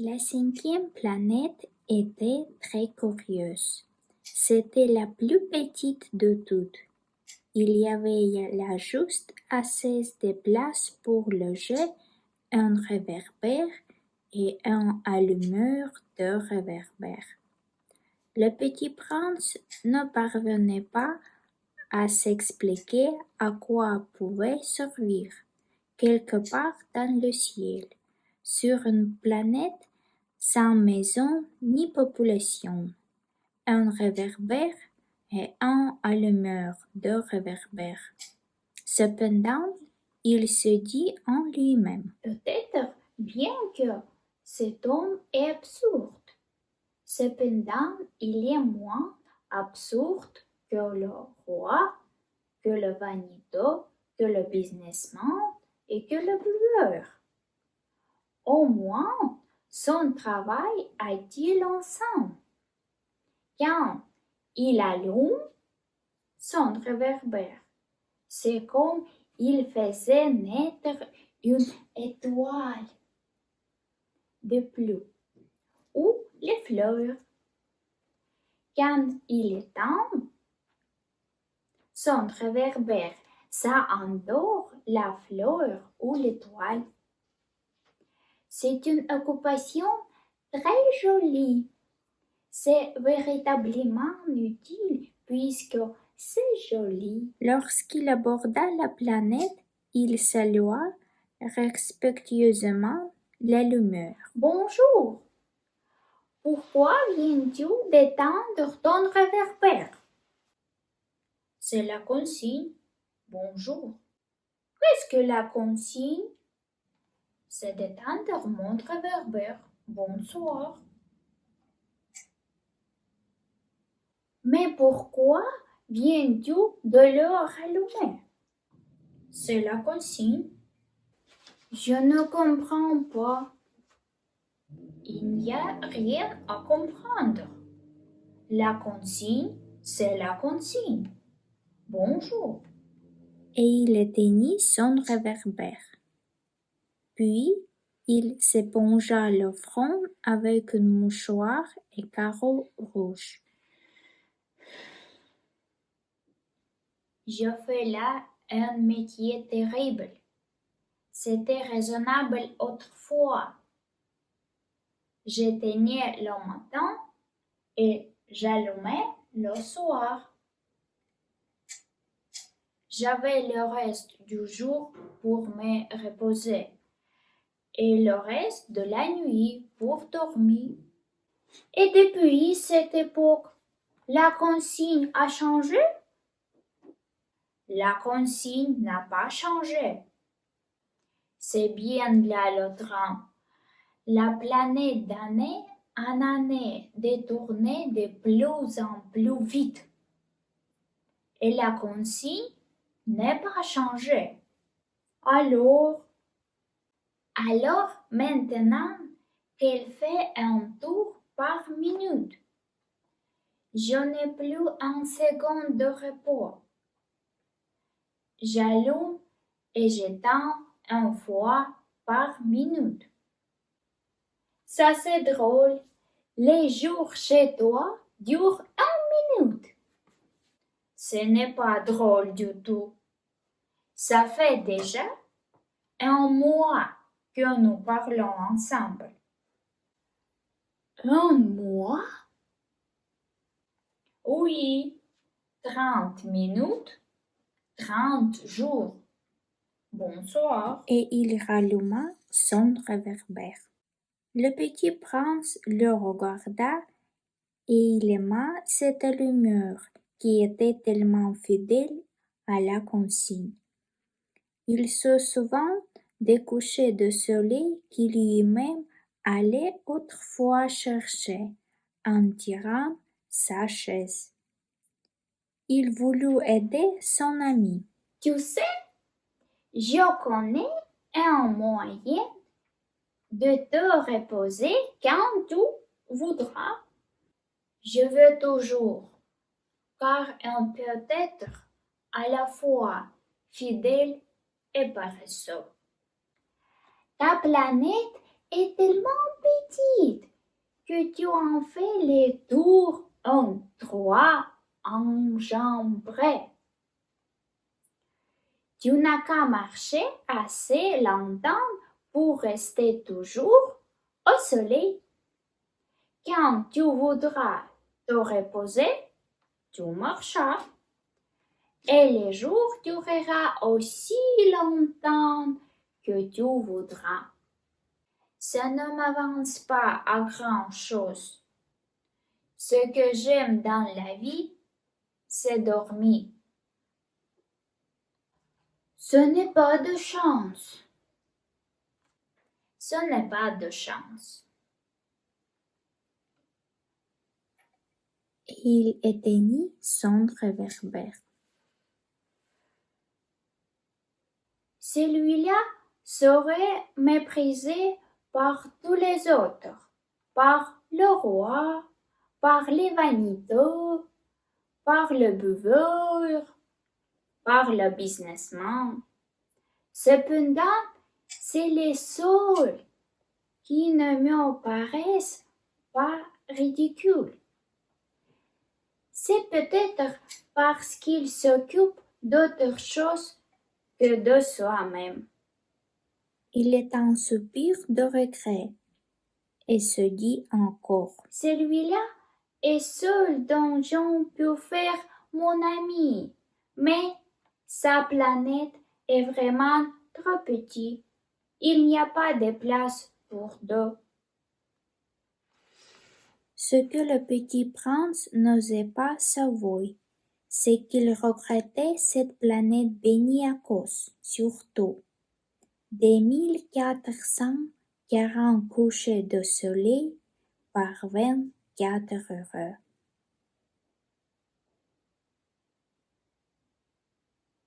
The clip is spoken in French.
La cinquième planète était très curieuse. C'était la plus petite de toutes. Il y avait là juste assez de place pour loger un réverbère et un allumeur de réverbère. Le petit prince ne parvenait pas à s'expliquer à quoi pouvait servir, quelque part dans le ciel, sur une planète sans maison ni population, un réverbère et un allumeur de réverbère. Cependant, il se dit en lui-même: Peut-être bien que cet homme est absurde. Cependant, il est moins absurde que le roi, que le vaniteux, que le businessman et que le bueur. Au moins, son travail a-t-il un sens. Quand il allume son réverbère, c'est comme il faisait naître une étoile de plus, ou les fleurs. Quand il éteint son réverbère, ça endort la fleur ou l'étoile. C'est une occupation très jolie. C'est véritablement utile puisque c'est joli. Lorsqu'il aborda la planète, il salua respectueusement l'allumeur. Bonjour. Pourquoi viens-tu d'éteindre ton réverbère? C'est la consigne. Bonjour. Qu'est-ce que la consigne? C'est d'éteindre mon réverbère. Bonsoir. Mais pourquoi viens-tu de le rallumer? C'est la consigne. Je ne comprends pas. Il n'y a rien à comprendre. La consigne, c'est la consigne. Bonjour. Et il éteignit son réverbère. Puis, il s'épongea le front avec un mouchoir et carreaux rouges. Je fais là un métier terrible. C'était raisonnable autrefois. J'éteignais le matin et j'allumais le soir. J'avais le reste du jour pour me reposer et le reste de la nuit pour dormir. Et depuis cette époque, la consigne a changé? La consigne n'a pas changé. C'est bien là le train. La planète d'année en année détournait de plus en plus vite. Et la consigne n'est pas changée. Alors maintenant qu'elle fait un tour par minute, je n'ai plus un seconde de repos. J'allume et j'éteins une fois par minute. Ça c'est drôle. Les jours chez toi durent 1 minute. Ce n'est pas drôle du tout. Ça fait déjà 1 mois que nous parlons ensemble. 1 mois? Oui, 30 minutes, 30 jours. Bonsoir. Et il ralluma son réverbère. Le petit prince le regarda et il aima cette allumeur qui était tellement fidèle à la consigne. Il se souvint des couchers de soleil qu'il lui-même allait autrefois chercher en tirant sa chaise. Il voulut aider son ami. Tu sais, je connais un moyen de te reposer quand tu voudras. Je veux toujours, car on peut être à la fois fidèle et paresseux. Ta planète est tellement que tu en fais les tours en trois enjambées. Tu n'as qu'à marcher assez longtemps pour rester toujours au soleil. Quand tu voudras te reposer, tu marcheras. Et les jours durera aussi longtemps que tu voudras. Ça ne m'avance pas à grand-chose. Ce que j'aime dans la vie, c'est dormir. Ce n'est pas de chance. Ce n'est pas de chance. Il éteignit son réverbère. Celui-là serait méprisé par tous les autres, par le roi, par les vaniteux, par le buveur, par le businessman. Cependant, c'est les seuls qui ne me paraissent pas ridicules. C'est peut-être parce qu'ils s'occupent d'autre chose que de soi-même. Il est un soupir de regret et se dit encore. Celui-là est seul dont j'en peux faire mon ami, mais sa planète est vraiment trop petite. Il n'y a pas de place pour deux. Ce que le petit prince n'osait pas savoir, c'est qu'il regrettait cette planète bénie à cause, surtout, des 1440 couchers de soleil par 24 heures.